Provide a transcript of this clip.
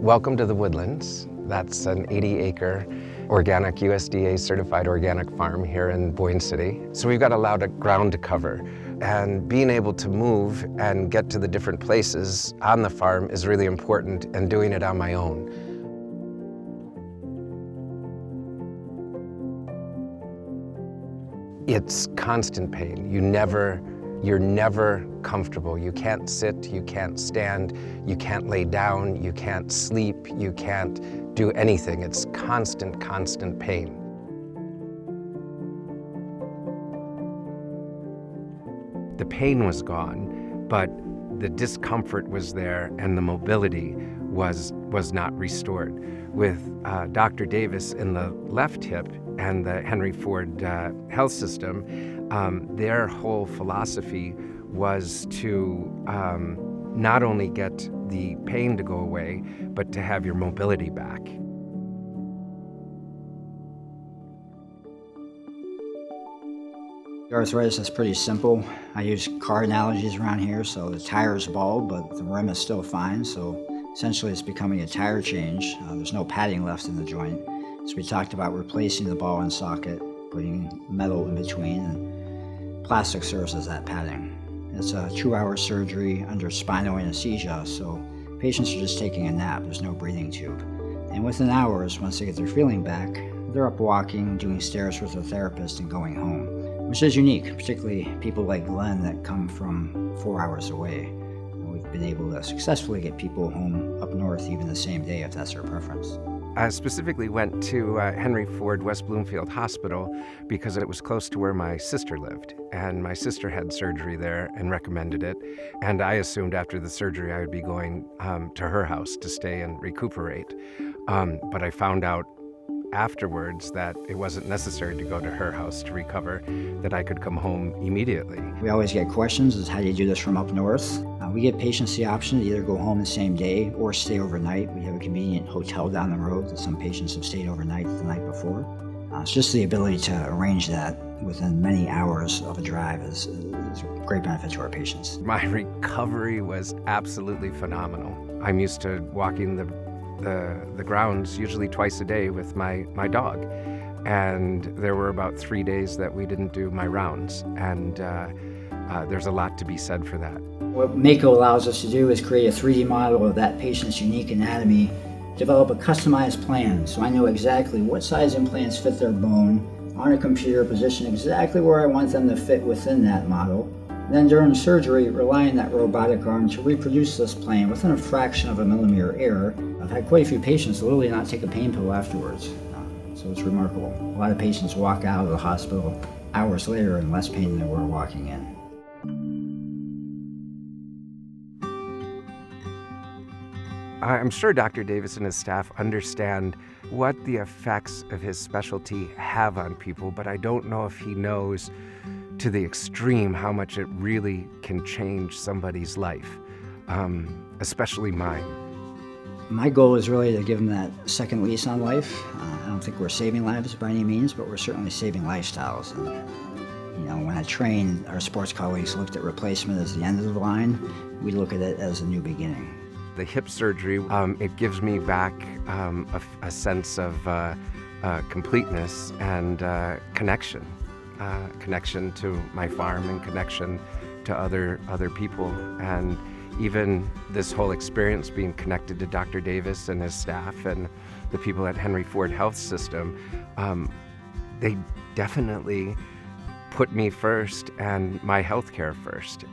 Welcome to the Woodlands. That's an 80-acre organic USDA certified organic farm here in Boyne City. So we've got a lot of ground to cover, and being able to move and get to the different places on the farm is really important, and doing it on my own. It's constant pain. You're never comfortable. You can't sit, you can't stand, you can't lay down, you can't sleep, you can't do anything. It's constant, constant pain. The pain was gone, but the discomfort was there and the mobility was not restored. With Dr. Davis in the left hip and the Henry Ford health system, their whole philosophy was to not only get the pain to go away, but to have your mobility back. The arthritis is pretty simple. I use car analogies around here, so the tire is bald, but the rim is still fine, so essentially it's becoming a tire change. There's no padding left in the joint. So we talked about replacing the ball and socket, putting metal in between, and plastic serves as that padding. It's a 2-hour surgery under spinal anesthesia, so patients are just taking a nap. There's no breathing tube. And within hours, once they get their feeling back, they're up walking, doing stairs with their therapist, and going home, which is unique, particularly people like Glenn that come from 4 hours away. We've been able to successfully get people home up north even the same day if that's their preference. I specifically went to Henry Ford West Bloomfield Hospital because it was close to where my sister lived, and my sister had surgery there and recommended it, and I assumed after the surgery I would be going to her house to stay and recuperate, but I found out afterwards that it wasn't necessary to go to her house to recover, that I could come home immediately. We always get questions is how do you do this from up north? We give patients the option to either go home the same day or stay overnight. We have a convenient hotel down the road that some patients have stayed overnight the night before. It's just the ability to arrange that within many hours of a drive is a great benefit to our patients. My recovery was absolutely phenomenal. I'm used to walking the grounds usually twice a day with my dog, and there were about 3 days that we didn't do my rounds, and there's a lot to be said for that. What Mako allows us to do is create a 3D model of that patient's unique anatomy, develop a customized plan, so I know exactly what size implants fit their bone, on a computer position exactly where I want them to fit within that model. Then during surgery, rely on that robotic arm to reproduce this plan within a fraction of a millimeter error. I've had quite a few patients literally not take a pain pill afterwards, so it's remarkable. A lot of patients walk out of the hospital hours later in less pain than they were walking in. I'm sure Dr. Davis and his staff understand what the effects of his specialty have on people, but I don't know if he knows to the extreme how much it really can change somebody's life, especially mine. My goal is really to give them that second lease on life. I don't think we're saving lives by any means, but we're certainly saving lifestyles. And, when I train, our sports colleagues looked at replacement as the end of the line. We look at it as a new beginning. The hip surgery, it gives me back a sense of completeness and connection. Connection to my farm and connection to other people, and even this whole experience being connected to Dr. Davis and his staff and the people at Henry Ford Health System, they definitely put me first and my health care first.